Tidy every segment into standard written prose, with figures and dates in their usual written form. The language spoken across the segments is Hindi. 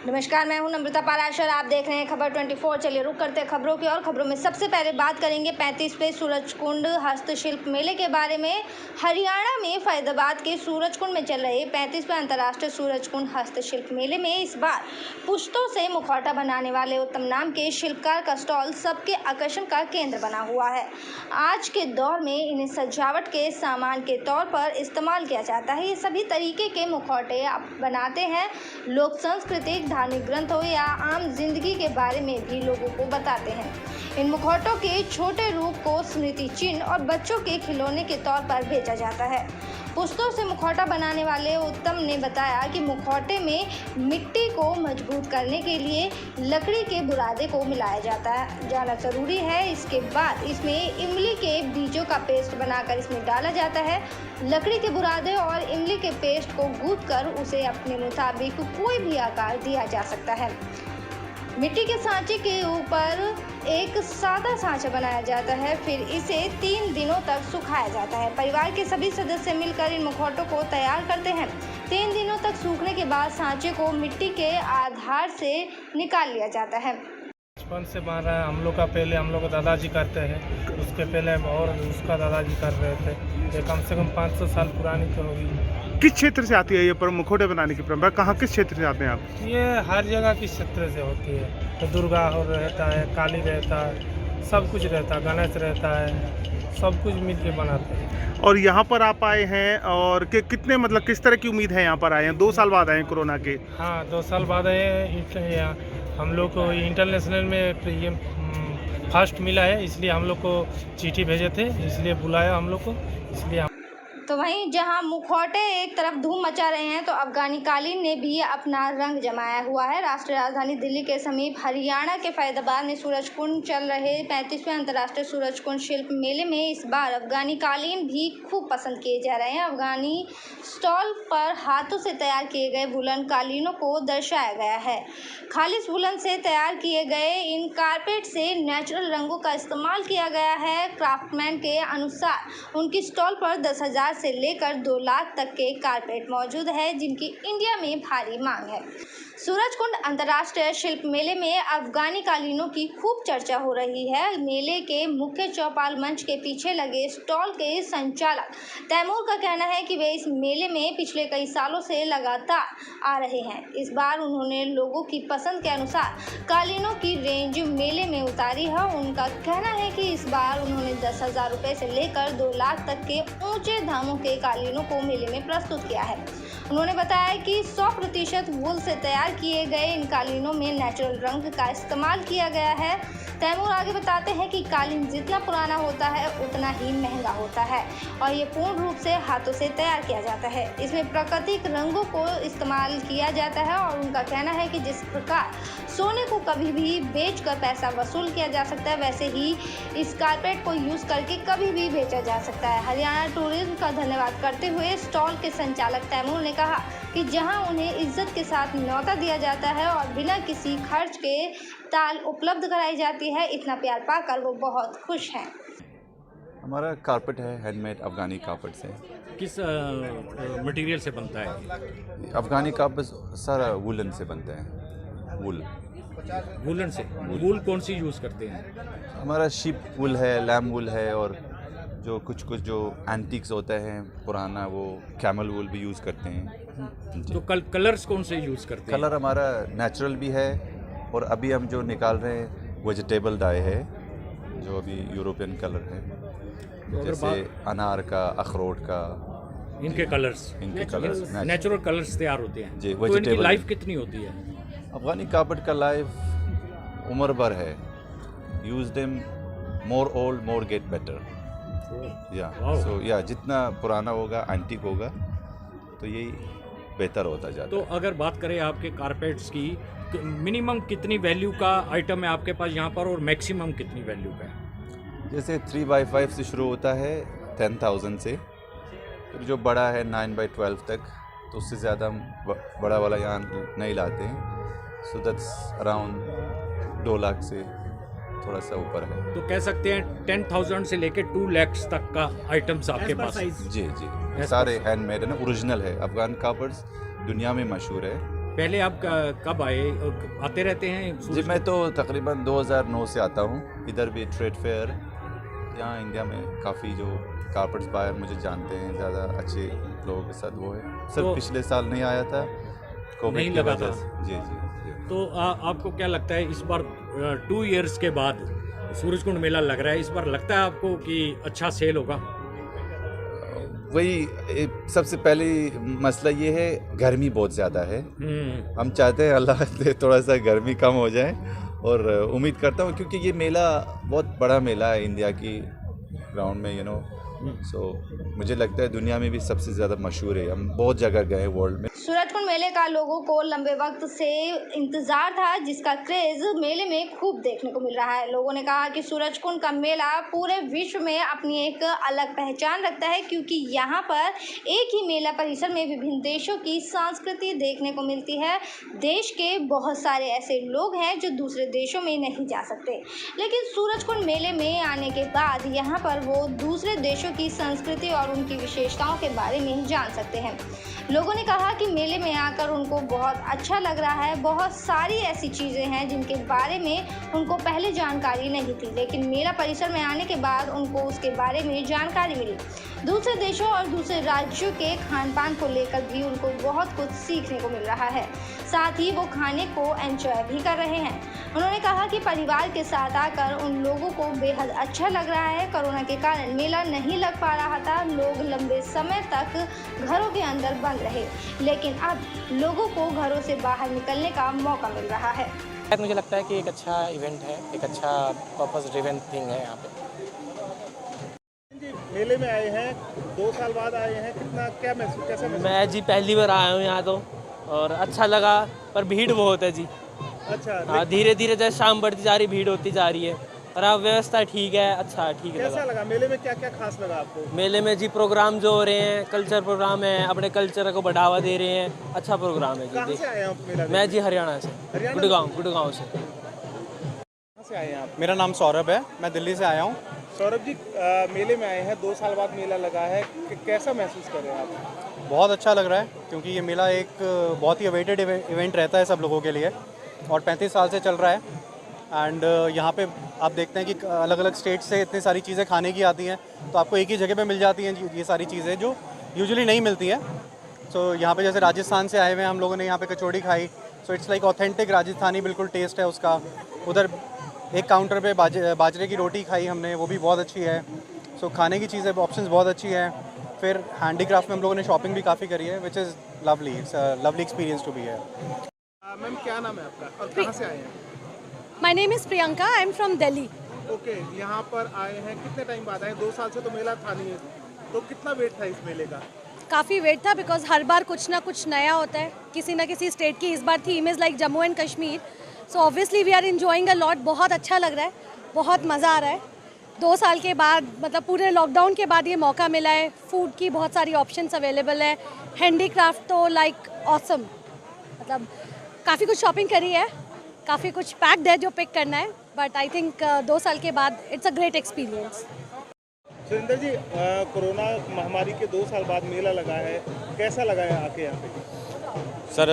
नमस्कार, मैं हूं नम्रता पाराशर। आप देख रहे हैं खबर 24। चलिए रुक करते हैं खबरों की और खबरों में सबसे पहले बात करेंगे 35वें सूरजकुंड हस्तशिल्प मेले के बारे में। हरियाणा में फरीदाबाद के सूरजकुंड में चल रहे 35वें अंतर्राष्ट्रीय सूरजकुंड हस्तशिल्प मेले में इस बार पुश्तों से मुखौटा बनाने वाले उत्तम नाम के शिल्पकार का स्टॉल सबके आकर्षण का केंद्र बना हुआ है। आज के दौर में इन्हें सजावट के सामान के तौर पर इस्तेमाल किया जाता है। ये सभी तरीके के मुखौटे बनाते हैं, लोक संस्कृति, धार्मिक ग्रंथों या आम जिंदगी के बारे में भी लोगों को बताते हैं। इन मुखौटों के छोटे रूप को स्मृति चिन्ह और बच्चों के खिलौने के तौर पर बेचा जाता है। पुश्तों से मुखौटा बनाने वाले उत्तम ने बताया कि मुखौटे में मिट्टी को मजबूत करने के लिए लकड़ी के बुरादे को मिलाया जाता है, जाना जरूरी है। इसके बाद इसमें इमली के बीजों का पेस्ट बनाकर इसमें डाला जाता है। लकड़ी के बुरादे और इमली के पेस्ट को गूंथकर उसे अपने मुताबिक कोई भी आकार दिया जा सकता है। मिट्टी के सांचे के ऊपर एक सादा सांचा बनाया जाता है, फिर इसे 3 दिनों तक सुखाया जाता है। परिवार के सभी सदस्य मिलकर इन मुखौटों को तैयार करते हैं। 3 दिनों तक सूखने के बाद सांचे को मिट्टी के आधार से निकाल लिया जाता है। बचपन से बन रहा है। हम लोग का पहले हम लोग का दादाजी करते हैं, उसके पहले और उसका दादाजी कर रहे थे। ये कम से कम 500 साल पुरानी तो होगी। किस क्षेत्र से आती है ये पर मुखौटे बनाने की परंपरा? कहाँ किस क्षेत्र से आते हैं आप? ये हर जगह की क्षेत्र से होती है। तो दुर्गा हो रहता है, काली रहता है, सब कुछ रहता है, गणेश रहता है, सब कुछ मिल के बनाते हैं। और यहाँ पर आप आए हैं और कितने मतलब किस तरह की उम्मीद है यहाँ पर आए हैं? 2 साल बाद आए हैं कोरोना के। हाँ, 2 साल बाद आए हैं। हम लोग को इंटरनेशनल में ये फर्स्ट मिला है, इसलिए हम लोग को चिट्ठी भेजे थे, इसलिए बुलाया हम लोग को, इसलिए तो वहीं जहां मुखौटे एक तरफ धूम मचा रहे हैं, तो अफगानी कालीन ने भी अपना रंग जमाया हुआ है। राष्ट्रीय राजधानी दिल्ली के समीप हरियाणा के फरीदाबाद में सूरजकुंड चल रहे 35वें अंतर्राष्ट्रीय सूरजकुंड शिल्प मेले में इस बार अफगानी कालीन भी खूब पसंद किए जा रहे हैं। अफगानी स्टॉल पर हाथों से तैयार किए गए वुलन कालीनों को दर्शाया गया है। खालिश वुलन से तैयार किए गए इन कारपेट से नेचुरल रंगों का इस्तेमाल किया गया है। क्राफ्टमैन के अनुसार उनकी स्टॉल पर 10,000 से लेकर 2 लाख तक के कारपेट मौजूद है, जिनकी इंडिया में भारी मांग है। सूरजकुंड अंतर्राष्ट्रीय शिल्प मेले में अफगानी कालीनों की खूब चर्चा हो रही है। मेले के मुख्य चौपाल मंच के पीछे लगे स्टॉल के संचालक तैमूर का कहना है कि वे इस मेले में पिछले कई सालों से लगातार आ रहे हैं। इस बार उन्होंने लोगों की पसंद के अनुसार कालीनों की रेंज मेले में उतारी है। उनका कहना है कि इस बार उन्होंने 10,000 रुपये से लेकर 2 लाख तक के ऊंचे दामों के कालीनों को मेले में प्रस्तुत किया है। उन्होंने बताया कि 100% वूल से तैयार किए गए इन कालीनों में नेचुरल रंग का इस्तेमाल किया गया है। तैमूर आगे बताते हैं कि कालीन जितना पुराना होता है उतना ही महंगा होता है और ये पूर्ण रूप से हाथों से तैयार किया जाता है। इसमें प्राकृतिक रंगों को इस्तेमाल किया जाता है और उनका कहना है कि जिस प्रकार सोने को कभी भी बेचकर पैसा वसूल किया जा सकता है, वैसे ही इस कारपेट को यूज़ करके कभी भी बेचा जा सकता है। हरियाणा टूरिज्म का धन्यवाद करते हुए स्टॉल के संचालक तैमूर ने कहा कि जहां उन्हें इज्जत के साथ न्योता दिया जाता है और बिना किसी खर्च के ताल उपलब्ध कराई जाती है, इतना प्यार पाकर वो बहुत खुश हैं। हमारा कारपेट है हैंडमेड अफ़गानी कारपेट से। किस मटेरियल से बनता है? अफ़गानी कारपेट सारा वुलन से बनता है। वुलन से। वूल कौन सी यूज़ करते हैं? हमारा शीप वुल है, लैम वुल है, और जो कुछ जो एंटीक्स होता है पुराना, वो कैमल वुल भी यूज़ करते हैं। तो कलर्स कौन से यूज़ करते हैं? कलर हमारा नेचुरल भी है, और अभी हम जो निकाल रहे हैं वेजिटेबल डाई है, जो अभी यूरोपियन कलर है, तो जैसे अनार का, अखरोट का। इनके कलर्स नेचुरल कलर्स तैयार होते हैं जी। तो इनकी लाइफ कितनी होती है? अफ़गानी कारपेट का लाइफ उम्र भर है। Use them more old more get better. या जितना पुराना होगा, एंटीक होगा, तो यही बेहतर होता जाता है। तो अगर बात करें आपके कारपेट्स की, मिनिमम कितनी वैल्यू का आइटम है आपके पास यहाँ पर और मैक्सिमम कितनी वैल्यू का है? जैसे 3x5 से शुरू होता है 10,000 से, फिर जो बड़ा है 9x12 तक, तो उससे ज़्यादा हम बड़ा वाला यहाँ नहीं लाते हैं। सो दैट्स अराउंड 2 लाख से थोड़ा सा ऊपर है। तो कह सकते हैं 10,000 से लेकर 2 लाख तक का आइटम्स आपके पास? जी, सारे हैंडमेड है ना, ओरिजिनल है। अफ़गान कारपेट्स दुनिया में मशहूर है, पहले आप कब आए, आते रहते हैं? जी मैं तो तकरीबन 2009 से आता हूँ इधर भी ट्रेड फेयर। यहाँ इंडिया में काफ़ी जो कारपेट्स बायर मुझे जानते हैं ज़्यादा अच्छे लोगों के साथ वो है। सिर्फ तो पिछले साल नहीं आया था कोविड नहीं की लगा वजह था। से। जी जी। तो आपको क्या लगता है इस बार 2 इयर्स के बाद सूरजकुंड मेला लग रहा है, इस बार लगता है आपको कि अच्छा सेल होगा? वही सबसे पहली मसला ये है, गर्मी बहुत ज़्यादा है। हम चाहते हैं अल्लाह से थोड़ा सा गर्मी कम हो जाए, और उम्मीद करता हूँ क्योंकि ये मेला बहुत बड़ा मेला है इंडिया की ग्राउंड में सो मुझे लगता है दुनिया में भी सबसे ज़्यादा मशहूर है। हम बहुत जगह गए वर्ल्ड में। सूरजकुंड मेले का लोगों को लंबे वक्त से इंतजार था, जिसका क्रेज मेले में खूब देखने को मिल रहा है। लोगों ने कहा कि सूरजकुंड का मेला पूरे विश्व में अपनी एक अलग पहचान रखता है, क्योंकि यहाँ पर एक ही मेला परिसर में विभिन्न देशों की संस्कृति देखने को मिलती है। देश के बहुत सारे ऐसे लोग हैं जो दूसरे देशों में नहीं जा सकते, लेकिन सूरजकुंड मेले में आने के बाद यहाँ पर वो दूसरे देशों की संस्कृति और उनकी विशेषताओं के बारे में जान सकते हैं। लोगों ने कहा कि मेले में आकर उनको बहुत अच्छा लग रहा है। बहुत सारी ऐसी चीज़ें हैं जिनके बारे में उनको पहले जानकारी नहीं थी, लेकिन मेला परिसर में आने के बाद उनको उसके बारे में जानकारी मिली। दूसरे देशों और दूसरे राज्यों के खान पान को लेकर भी उनको बहुत कुछ सीखने को मिल रहा है। साथ ही वो खाने को एंजॉय भी कर रहे हैं। उन्होंने कहा कि परिवार के साथ आकर उन लोगों को बेहद अच्छा लग रहा है। कोरोना के कारण मेला नहीं लग पा रहा था, लोग लंबे समय तक घरों के अंदर बंद रहे, लेकिन अब लोगों को घरों से बाहर निकलने का मौका मिल रहा है। मुझे लगता है कि एक अच्छा इवेंट है, एक अच्छा पर्पस ड्रिवन थिंग है यहाँ पे। जी मेले में आए हैं, 2 साल बाद आए हैं, कैसा महसूस? मैं जी पहली बार आया हूँ यहाँ तो, और अच्छा लगा, पर भीड़ बहुत है जी। अच्छा। हाँ, धीरे धीरे जैसे शाम बढ़ती जा रही भीड़ होती जा रही है, और अब व्यवस्था ठीक है, अच्छा ठीक है। कैसा लगा मेले में, क्या क्या खास लगा आपको? मेले में जी प्रोग्राम जो हो रहे हैं, कल्चर प्रोग्राम है, अपने कल्चर को बढ़ावा दे रहे हैं, अच्छा प्रोग्राम है कहाँ जी। से आए हैं आप मेला? मैं जी हरियाणा से, गुड़गांव से। कहाँ से आए हैं आप? मेरा नाम सौरभ है, मैं दिल्ली से आया हूँ। सौरभ जी मेले में आए हैं, 2 साल बाद मेला लगा है, कैसा महसूस कर रहे हैं आप? बहुत अच्छा लग रहा है, क्योंकि ये मेला एक बहुत ही अवेटेड इवेंट रहता है सब लोगों के लिए, और 35 साल से चल रहा है। एंड यहाँ पे आप देखते हैं कि अलग अलग स्टेट से इतनी सारी चीज़ें खाने की आती हैं, तो आपको एक ही जगह पे मिल जाती हैं ये सारी चीज़ें जो यूजुअली नहीं मिलती हैं। सो यहाँ पे जैसे राजस्थान से आए हुए हैं हम लोगों ने, यहाँ पे कचौड़ी खाई, so it's like authentic Rajasthani बिल्कुल टेस्ट है उसका। उधर एक काउंटर पे बाजरे की रोटी खाई हमने, वो भी बहुत अच्छी है। सो खाने की चीज़ें ऑप्शंस बहुत अच्छी है। फिर हैंडीक्राफ्ट में हम लोगों ने शॉपिंग भी काफ़ी करी है, which is lovely. It's a lovely experience to be here. Ma'am क्या नाम है आपका और कहाँ से आए हैं? My name is Priyanka, I am from Delhi. Okay, यहाँ पर आए हैं, कितने टाइम बाद आए? 2 साल से तो मेला था नहीं, तो कितना वेट था इस मेले का? काफ़ी वेट था, बिकॉज हर बार कुछ ना कुछ नया होता है, किसी ना किसी स्टेट की। इस बार theme is like Jammu and Kashmir, so obviously we are enjoying a lot. बहुत अच्छा लग रहा है, बहुत मज़ा आ रहा है। 2 साल के बाद, मतलब पूरे लॉकडाउन के बाद ये मौका मिला है। फूड की बहुत सारी ऑप्शंस अवेलेबल है, हैंडीक्राफ्ट तो लाइक ऑसम, मतलब काफ़ी कुछ शॉपिंग करी है, काफ़ी कुछ पैक्ड है जो पिक करना है, बट आई थिंक 2 साल के बाद it's a great experience. Surendra ji, corona महामारी के 2 साल बाद मेला लगा है, कैसा लगा है आके यहाँ पे? सर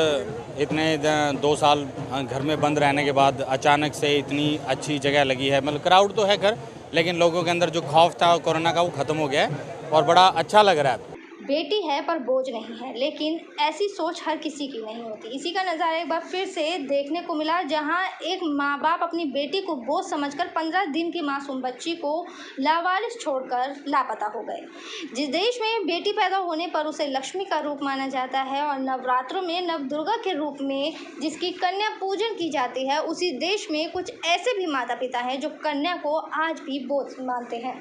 इतने 2 साल घर में बंद रहने के बाद अचानक से इतनी अच्छी जगह लगी है। मतलब क्राउड तो है खैर, लेकिन लोगों के अंदर जो खौफ था कोरोना का वो ख़त्म हो गया है और बड़ा अच्छा लग रहा है। बेटी है पर बोझ नहीं है, लेकिन ऐसी सोच हर किसी की नहीं होती। इसी का नज़ारा एक बार फिर से देखने को मिला, जहां एक माँ बाप अपनी बेटी को बोझ समझकर 15 दिन की मासूम बच्ची को लावारिस छोड़कर लापता हो गए। जिस देश में बेटी पैदा होने पर उसे लक्ष्मी का रूप माना जाता है और नवरात्रों में नवदुर्गा के रूप में जिसकी कन्या पूजन की जाती है, उसी देश में कुछ ऐसे भी माता पिता हैं जो कन्या को आज भी बोझ मानते हैं,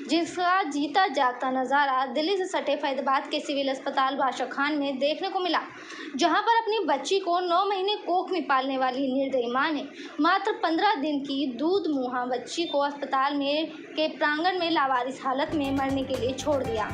जिसका जीता जागता नज़ारा दिल्ली से सटे फैजाबाद के सिविल अस्पताल बादशाह खान में देखने को मिला, जहां पर अपनी बच्ची को 9 महीने कोख में पालने वाली निर्दयी मां ने मात्र 15 दिन की दूध मुहा बच्ची को अस्पताल में के प्रांगण में लावारिस हालत में मरने के लिए छोड़ दिया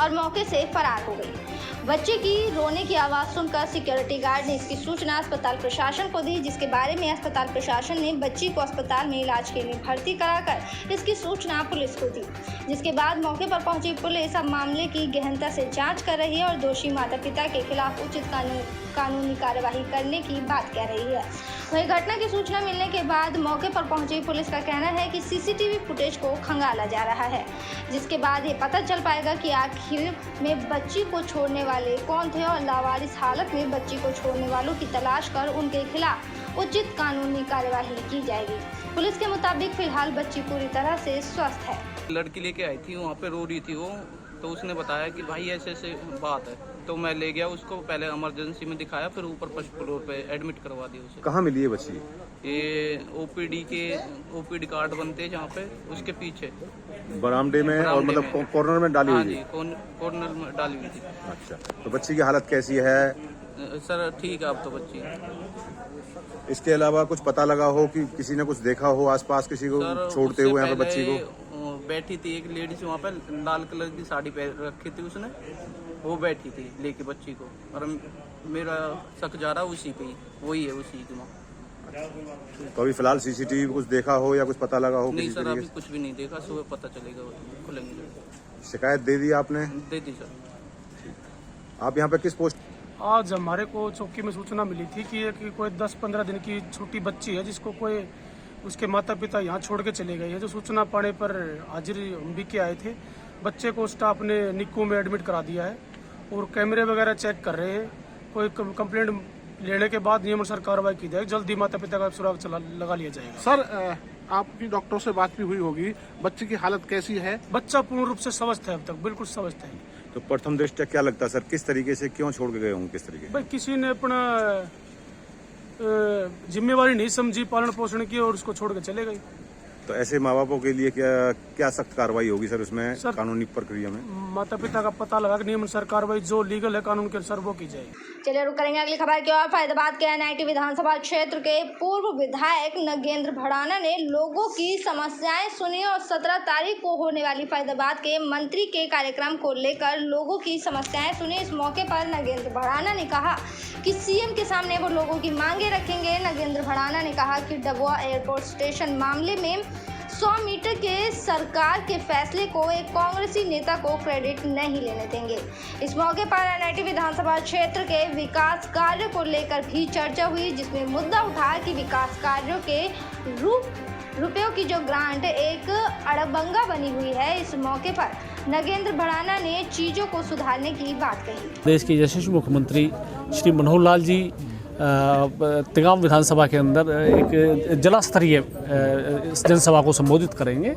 और मौके से फरार हो गई। बच्चे की रोने की आवाज़ सुनकर सिक्योरिटी गार्ड ने इसकी सूचना अस्पताल प्रशासन को दी, जिसके बारे में अस्पताल प्रशासन ने बच्ची को अस्पताल में इलाज के लिए भर्ती कराकर इसकी सूचना पुलिस को दी, जिसके बाद मौके पर पहुंची पुलिस अब मामले की गहनता से जांच कर रही है और दोषी माता पिता के खिलाफ उचित कानूनी कानूनी कार्यवाही करने की बात कह रही है। वहीं घटना की सूचना मिलने के बाद मौके पर पहुंची पुलिस का कहना है कि सीसीटीवी फुटेज को खंगाला जा रहा है, जिसके बाद ये पता चल पाएगा कि आखिर में बच्ची को छोड़ने वाले कौन थे और लावारिस हालत में बच्ची को छोड़ने वालों की तलाश कर उनके खिलाफ उचित कानूनी कार्यवाही की जाएगी। पुलिस के मुताबिक फिलहाल बच्ची पूरी तरह से स्वस्थ है। लड़की लेके आई थी, वहाँ पे रो रही थी वो, तो उसने बताया कि भाई ऐसे ऐसे बात है, तो मैं ले गया उसको, पहले इमरजेंसी में दिखाया, फिर ऊपर फर्स्ट फ्लोर पे एडमिट करवा दिया उसे। कहाँ मिली है बच्ची? ये ओपीडी कार्ड बनते हैं जहाँ पे, उसके पीछे बरामदे में और मतलब कॉर्नर में डाली हुई थी? कॉर्नर में डाली हुई थी। अच्छा, तो बच्ची की हालत कैसी है? सर ठीक है अब तो बच्ची। इसके अलावा कुछ पता लगा हो कि किसी ने कुछ देखा हो आसपास किसी को छोड़ते हुए यहाँ पे बच्ची को? बैठी थी एक लेडीज वहाँ पे, लाल कलर की साड़ी पहन रखी थी उसने, वो बैठी थी लेके बच्ची को, और मेरा शक जा रहा उसी पे ही, वही है उसी की माँ। तो अभी फिलहाल सीसीटीवी कुछ देखा हो या कुछ पता लगा हो? नहीं सर, अभी कुछ भी नहीं देखा, सुबह पता चलेगा, खुलेंगे। शिकायत दे दी आपने? दे दी सर। आप यहाँ पे किस पोस्ट? आज हमारे को चौकी में सूचना मिली थी कि कोई 10-15 दिन की छोटी बच्ची है जिसको कोई उसके माता पिता यहाँ छोड़ के चले गए हैं। जो सूचना पाने पर हाजिर हम भी के आए थे। बच्चे को स्टाफ ने निक्कू में एडमिट करा दिया है और कैमरे वगैरह चेक कर रहे हैं। कोई कंप्लेंट लेने के बाद नियमानुसार कार्रवाई की जाएगी। जल्दी माता पिता का सुराग लगा लिया जाएगा। सर आपकी डॉक्टरों से बात भी हुई होगी, बच्चे की हालत कैसी है? बच्चा पूर्ण रूप से स्वस्थ है, अब तक बिल्कुल स्वस्थ है। तो प्रथम दृष्टया क्या लगता है सर, किस तरीके से क्यों छोड़ के गए होंगे? किस तरीके? भाई किसी ने अपना जिम्मेवारी नहीं समझी पालन पोषण की और उसको छोड़ के चले गए। तो ऐसे माँ बापों के लिए क्या सख्त कार्रवाई होगी सर उसमें, कानूनी प्रक्रिया में? माता पिता का पता लगा नियम अनुसार कार्रवाई जो लीगल है कानून के अनुसार वो की जाएगी। चलिए रुक करेंगे अगली खबर की ओर। फरीदाबाद के NIT विधानसभा क्षेत्र के पूर्व विधायक नगेंद्र भड़ाना ने लोगों की समस्याएं सुनी और 17 तारीख को होने वाली फरीदाबाद के मंत्री के कार्यक्रम को लेकर लोगों की समस्याएं सुनी। इस मौके पर नगेंद्र भड़ाना ने कहा कि CM के सामने वो लोगों की मांगे रखेंगे। नगेंद्र भड़ाना ने कहा कि डबुआ एयरपोर्ट स्टेशन मामले में 100 मीटर के सरकार के फैसले को एक कांग्रेसी नेता को क्रेडिट नहीं लेने देंगे। इस मौके पर NIT विधानसभा क्षेत्र के विकास कार्य को लेकर भी चर्चा हुई, जिसमें मुद्दा उठा कि विकास कार्यों के रुपयों की जो ग्रांट एक अड़बंगा बनी हुई है। इस मौके पर नगेंद्र भड़ाना ने चीज़ों को सुधारने की बात कही। देश के यशस्वी मुख्यमंत्री श्री मनोहर लाल जी तिगाम विधानसभा के अंदर एक जिला स्तरीय जनसभा को संबोधित करेंगे।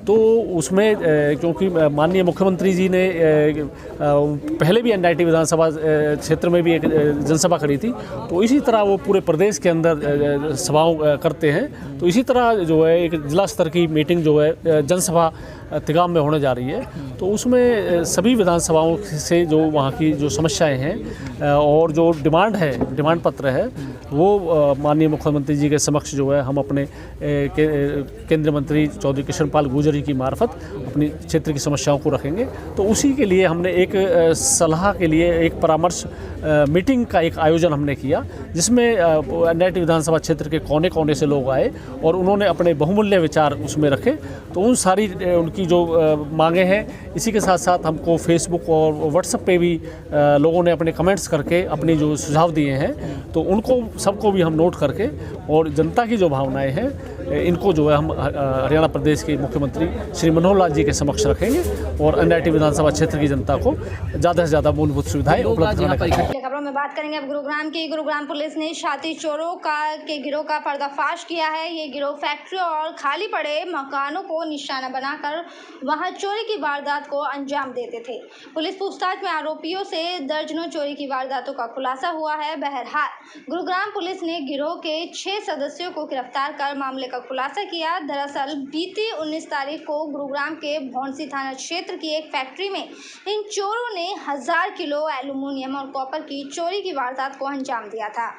तो उसमें क्योंकि माननीय मुख्यमंत्री जी ने पहले भी NIT विधानसभा क्षेत्र में भी एक जनसभा करी थी, तो इसी तरह वो पूरे प्रदेश के अंदर सभाओं करते हैं। तो इसी तरह जो है एक जिला स्तर की मीटिंग जो है जनसभा तिगाम में होने जा रही है। तो उसमें सभी विधानसभाओं से जो वहाँ की जो समस्याएं हैं और जो डिमांड पत्र है वो माननीय मुख्यमंत्री जी के समक्ष जो है हम अपने केंद्रीय मंत्री चौधरी कृष्णपाल गुर्जर की मार्फत अपनी क्षेत्र की समस्याओं को रखेंगे। तो उसी के लिए हमने एक सलाह के लिए एक परामर्श मीटिंग का एक आयोजन हमने किया, जिसमें NIT विधानसभा क्षेत्र के कोने कोने से लोग आए और उन्होंने अपने बहुमूल्य विचार उसमें रखे। तो उन सारी उनकी जो मांगे हैं, इसी के साथ साथ हमको फेसबुक और व्हाट्सएप पे भी लोगों ने अपने कमेंट्स करके अपने जो सुझाव दिए हैं, तो उनको सबको भी हम नोट करके और जनता की जो भावनाएं हैं इनको जो है हम हरियाणा प्रदेश के मुख्यमंत्री श्री मनोहर लाल जी के समक्ष रखेंगे और NIT विधानसभा क्षेत्र की जनता को ज़्यादा से ज़्यादा मूलभूत सुविधाएं उपलब्ध कराने का। खबरों में बात करेंगे अब गुरुग्राम की। गुरुग्राम पुलिस ने छाती चोरों के गिरोह का पर्दाफाश किया है। ये गिरोह फैक्ट्री और खाली पड़े मकानों को निशाना बनाकर वहां चोरी की वारदात को अंजाम देते थे। पुलिस पूछताछ में आरोपियों से दर्जनों चोरी की वारदातों का खुलासा हुआ है। बहरहाल गुरुग्राम पुलिस ने गिरोह के 6 सदस्यों को गिरफ्तार कर मामले का खुलासा किया। दरअसल बीती 19 तारीख को गुरुग्राम के भौंसी थाना क्षेत्र की एक फैक्ट्री में इन चोरों ने 1000 किलो एल्यूमिनियम और कॉपर की चोरी की वारदात को अंजाम दिया था।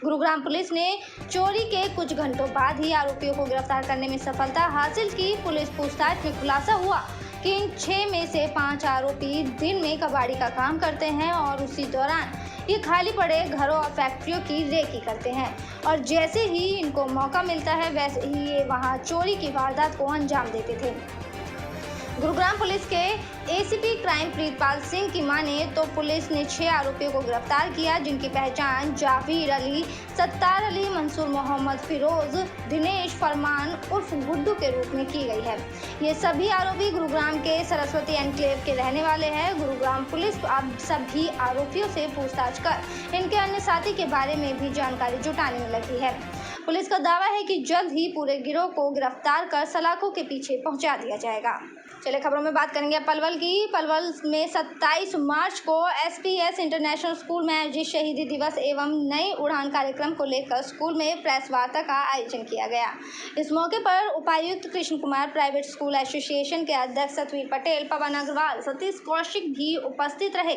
गुरुग्राम पुलिस ने चोरी के कुछ घंटों बाद ही आरोपियों को गिरफ्तार करने में सफलता हासिल की। पुलिस पूछताछ में खुलासा हुआ कि इन 6 में से 5 आरोपी दिन में कबाड़ी का काम करते हैं और उसी दौरान ये खाली पड़े घरों और फैक्ट्रियों की रेकी करते हैं और जैसे ही इनको मौका मिलता है वैसे ही ये वहां चोरी की वारदात को अंजाम देते थे। गुरुग्राम पुलिस के एसीपी क्राइम प्रीतपाल सिंह की माने तो पुलिस ने 6 आरोपियों को गिरफ्तार किया, जिनकी पहचान जावीर अली, सत्तार अली, मंसूर मोहम्मद, फिरोज, दिनेश, फरमान उर्फ गुड्डू के रूप में की गई है। ये सभी आरोपी गुरुग्राम के सरस्वती एनक्लेव के रहने वाले हैं। गुरुग्राम पुलिस अब सभी आरोपियों से पूछताछ कर इनके अन्य साथी के बारे में भी जानकारी जुटाने में लगी है। पुलिस का दावा है कि जल्द ही पूरे गिरोह को गिरफ्तार कर सलाखों के पीछे पहुंचा दिया जाएगा। चलिए खबरों में बात करेंगे पलवल की। पलवल में 27 मार्च को एसपीएस इंटरनेशनल स्कूल में आयोजित शहीदी दिवस एवं नई उड़ान कार्यक्रम को लेकर स्कूल में प्रेस वार्ता का आयोजन किया गया। इस मौके पर उपायुक्त Krishna Kumar, private school association के अध्यक्ष सतवीर पटेल, पवन अग्रवाल, सतीश कौशिक भी उपस्थित रहे।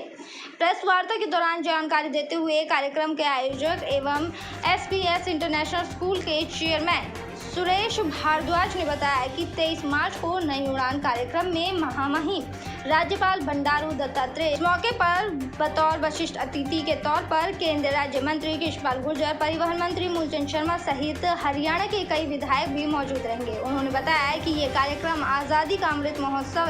प्रेस वार्ता के दौरान जानकारी देते हुए कार्यक्रम के आयोजक एवं एसपीएस इंटरनेशनल स्कूल के चेयरमैन सुरेश भारद्वाज ने बताया कि 23 मार्च को नई उड़ान कार्यक्रम में महामहिम राज्यपाल बंडारू दत्तात्रेय इस मौके पर बतौर विशिष्ट अतिथि के तौर पर केंद्रीय राज्य मंत्री कृष्णपाल गुर्जर, परिवहन मंत्री मूलचंद शर्मा सहित हरियाणा के कई विधायक भी मौजूद रहेंगे। उन्होंने बताया कि ये कार्यक्रम आज़ादी का अमृत महोत्सव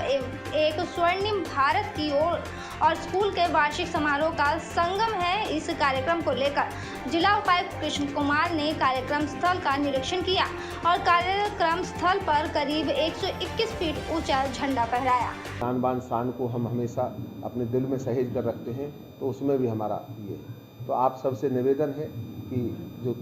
एक स्वर्णिम भारत की ओर और स्कूल के वार्षिक समारोह का संगम है। इस कार्यक्रम को लेकर जिला उपायुक्त कृष्ण कुमार ने कार्यक्रम स्थल का निरीक्षण किया और कार्यक्रम स्थल पर करीब 121 फीट ऊंचा झंडा फहराया। शान बान शान को हम हमेशा अपने दिल में सहेज कर रखते हैं, तो उसमें भी हमारा ये है। तो आप सबसे निवेदन है कि जो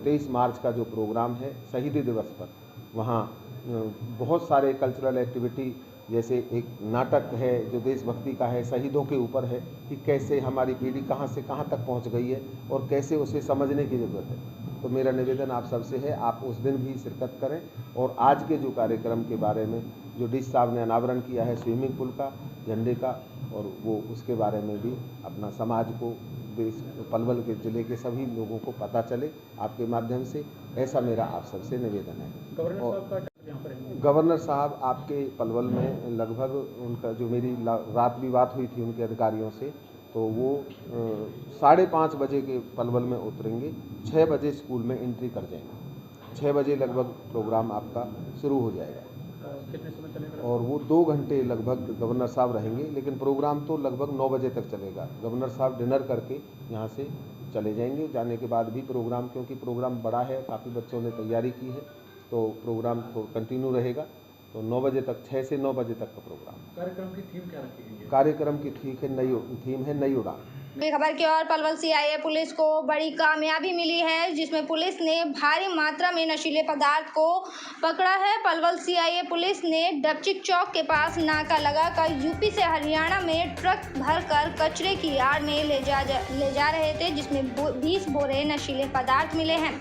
23 मार्च का जो प्रोग्राम है शहीदी दिवस पर, वहाँ बहुत सारे कल्चरल एक्टिविटी, जैसे एक नाटक है जो देशभक्ति का है, शहीदों के ऊपर है कि कैसे हमारी पीढ़ी कहाँ से कहाँ तक पहुँच गई है और कैसे उसे समझने की ज़रूरत है। तो मेरा निवेदन आप सबसे है, आप उस दिन भी शिरकत करें। और आज के जो कार्यक्रम के बारे में जो डीसी साहब ने अनावरण किया है स्विमिंग पूल का, झंडे का, और वो उसके बारे में भी अपना समाज को, देश पलवल के ज़िले के सभी लोगों को पता चले आपके माध्यम से, ऐसा मेरा आप सबसे निवेदन है। गवर्नर साहब आपके पलवल में लगभग उनका जो मेरी रात भी बात हुई थी उनके अधिकारियों से, तो वो 5:30 बजे के पलवल में उतरेंगे, 6 बजे स्कूल में एंट्री कर जाएंगे, 6 बजे लगभग प्रोग्राम आपका शुरू हो जाएगा। कितने समय चलेगा? और वो 2 घंटे लगभग गवर्नर साहब रहेंगे, लेकिन प्रोग्राम तो लगभग 9 बजे तक चलेगा। गवर्नर साहब डिनर करके यहाँ से चले जाएंगे। जाने के बाद भी प्रोग्राम, क्योंकि प्रोग्राम बड़ा है, काफ़ी बच्चों ने तैयारी की है, तो प्रोग्राम तो कंटिन्यू रहेगा। तो 9 बजे तक, 6 से 9 बजे तक का प्रोग्राम। कार्यक्रम की थीम क्या रखी गई है? कार्यक्रम की थीम है नई उड़ान। खबर की ओर पलवल सीआईए पुलिस को बड़ी कामयाबी मिली है, जिसमें पुलिस ने भारी मात्रा में नशीले पदार्थ को पकड़ा है। पलवल सीआईए पुलिस ने डबचिक चौक के पास नाका लगाकर यूपी से हरियाणा में ट्रक भरकर कचरे की आड़ में ले जा रहे थे, जिसमें 20 बोरे नशीले पदार्थ मिले हैं।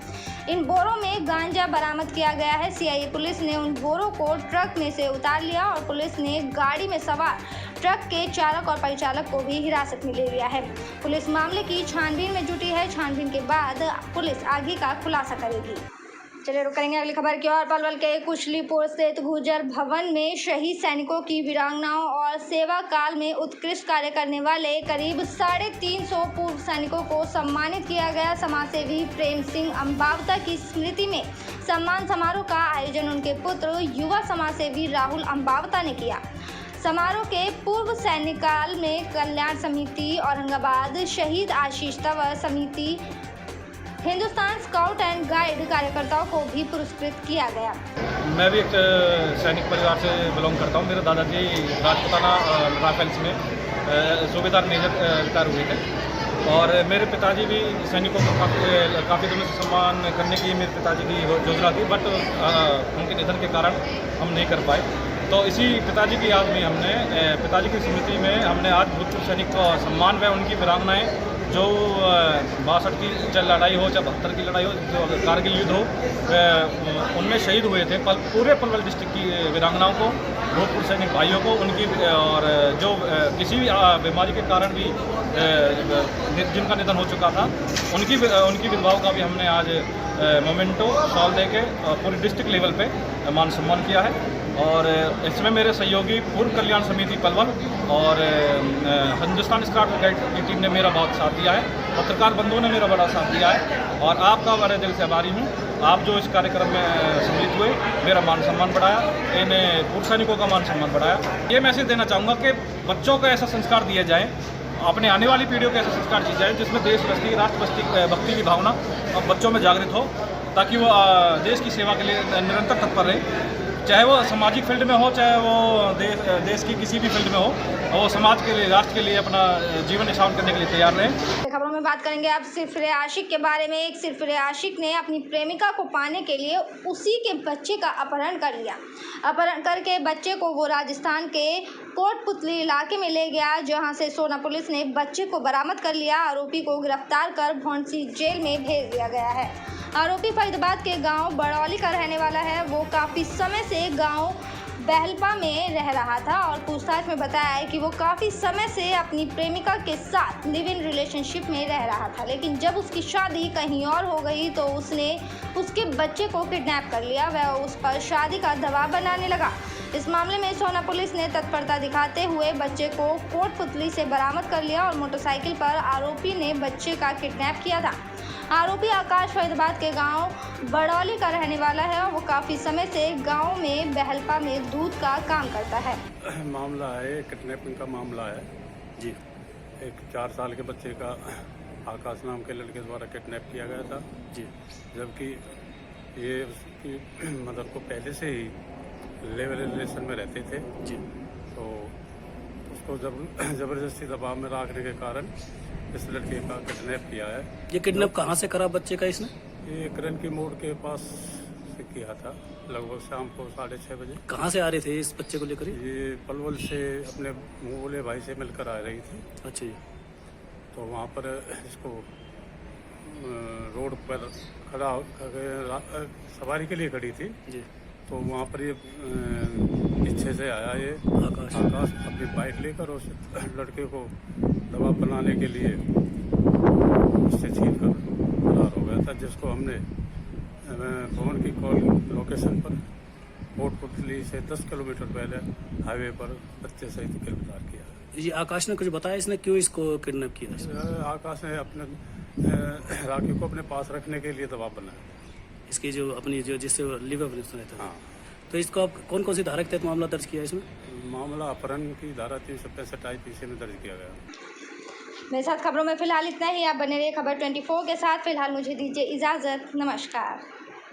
इन बोरों में गांजा बरामद किया गया है। सीआईए पुलिस ने उन बोरों को ट्रक में से उतार लिया और पुलिस ने गाड़ी में सवार ट्रक के चालक और परिचालक को भी हिरासत में ले लिया है। पुलिस मामले की छानबीन में जुटी है। छानबीन के बाद पुलिस आगे का खुलासा करेगी। चलिए रुक करेंगे अगली खबर की ओर। पलवल के कुशलीपुर स्थित गुर्जर भवन में शहीद सैनिकों की वीरांगनाओं और सेवा काल में उत्कृष्ट कार्य करने वाले करीब 350 पूर्व सैनिकों को सम्मानित किया गया। समाजसेवी प्रेम सिंह अम्बावता की स्मृति में सम्मान समारोह का आयोजन उनके पुत्र युवा समाजसेवी राहुल अम्बावता ने किया। समारोह के पूर्व सैनिक काल में कल्याण समिति औरंगाबाद, शहीद आशीष तंवर समिति, हिंदुस्तान स्काउट एंड गाइड कार्यकर्ताओं को भी पुरस्कृत किया गया। मैं भी एक सैनिक परिवार से बिलोंग करता हूँ। मेरे दादाजी राजपुताना राइफल्स में सूबेदार मेजर रिटायर हुए थे और मेरे पिताजी भी सैनिकों को काफ़ी दिनों से सम्मान करने की मेरे पिताजी की योजना थी, बट उनके निधन के कारण हम नहीं कर पाए। तो इसी पिताजी की याद में हमने, पिताजी की स्मृति में हमने आज भूतपूर्व सैनिक को सम्मान व उनकी वीरांगनाएँ जो 62 की चाहे लड़ाई हो, चाहे 72 की लड़ाई हो, जो कारगिल युद्ध हो, उनमें शहीद हुए थे, पूरे पलवल डिस्ट्रिक्ट की वीरांगनाओं को, भूतपूर्व सैनिक भाइयों को, उनकी, और जो किसी भी बीमारी के कारण भी जिनका निधन हो चुका था, उनकी विधवाओं का भी हमने आज मोमेंटो शॉल दे के पूरे डिस्ट्रिक्ट लेवल पे मान सम्मान किया है। और इसमें मेरे सहयोगी पूर्व कल्याण समिति पलवल और हिंदुस्तान स्काउट गाइड की टीम ने मेरा बहुत साथ दिया है, पत्रकार बंधुओं ने मेरा बड़ा साथ दिया है और आपका बड़े दिल से आभारी हूँ। आप जो इस कार्यक्रम में सम्मिलित हुए, मेरा मान सम्मान बढ़ाया, इन पूर्व सैनिकों का मान सम्मान बढ़ाया। ये मैसेज देना चाहूँगा कि बच्चों को ऐसा संस्कार दिया जाए, अपने आने वाली पीढ़ियों को ऐसा संस्कार दी जाए जिसमें देशभक्ति, राष्ट्रभक्ति भक्ति की भावना बच्चों में जागृत हो, ताकि वो देश की सेवा के लिए निरंतर तत्पर रहे, चाहे वो सामाजिक फील्ड में हो, चाहे वो देश की किसी भी फील्ड में हो, वो समाज के लिए, राष्ट्र के लिए अपना जीवन न्यौछावर करने के लिए तैयार रहें। खबरों में बात करेंगे अब सिरफिरे आशिक के बारे में। एक सिरफिरे आशिक ने अपनी प्रेमिका को पाने के लिए उसी के बच्चे का अपहरण कर लिया। अपहरण करके बच्चे को वो राजस्थान के कोटपुतली इलाके में ले गया, जहां से सोना पुलिस ने बच्चे को बरामद कर लिया। आरोपी को गिरफ्तार कर भौंसी जेल में भेज दिया गया है। आरोपी फरीदाबाद के गांव बड़ौली का रहने वाला है। वो काफ़ी समय से गांव बहलपा में रह रहा था और पूछताछ में बताया है कि वो काफ़ी समय से अपनी प्रेमिका के साथ लिव इन रिलेशनशिप में रह रहा था, लेकिन जब उसकी शादी कहीं और हो गई तो उसने उसके बच्चे को किडनैप कर लिया। वह उस पर शादी का दबाव बनाने लगा। इस मामले में सोना पुलिस ने तत्परता दिखाते हुए बच्चे को कोटपुतली से बरामद कर लिया और मोटरसाइकिल पर आरोपी ने बच्चे का किडनैप किया था। आरोपी आकाश फरीदाबाद के गांव बड़ौली का रहने वाला है और वो काफ़ी समय से गांव में बहलपा में दूध का काम करता है। मामला है किडनैपिंग का मामला है जी। एक 4 साल के बच्चे का आकाश नाम के लड़के द्वारा किडनैप किया गया था जी, जबकि ये उसकी मदर को पहले से ही लेवल रिलेशन में रहते थे जी। तो उसको जबरदस्ती दबाव में रखने के कारण इस लड़के का किडनैप किया है। ये किडनैप कहाँ से करा बच्चे का इसने? ये करन की मोड़ के पास से किया था, लगभग शाम को 6:30 बजे। कहाँ से आ रहे थे इस बच्चे को लेकर? ये पलवल से अपने मुँह भाई से मिलकर आ रही थी। अच्छा जी। तो वहाँ पर इसको रोड पर खड़ा सवारी के लिए खड़ी थी जी। तो वहाँ पर ये पीछे से आया ये आकाश अपनी बाइक लेकर उस लड़के को दबाव बनाने के लिए उससे छीन कर फरार हो गया था, जिसको हमने भवन की कॉल लोकेशन पर कोटपुतली से 10 किलोमीटर पहले हाईवे पर बच्चे सहित गिरफ्तार किया। जी, आकाश ने कुछ बताया इसने क्यों इसको किडनैप किया? आकाश ने अपने राखी को अपने पास रखने के लिए दबाव बनाया। इसकी जो अपनी जो जिससे लिवर रिलेशन था। हाँ। तो इसको आप कौन कौन सी धारा के तहत मामला दर्ज किया इसमें? मामला अपहरण की धारा 365 IPC में दर्ज किया गया। मेरे साथ खबरों में फिलहाल इतना ही। आप बने रहिए खबर 24 के साथ। फिलहाल मुझे दीजिए इजाज़त। नमस्कार।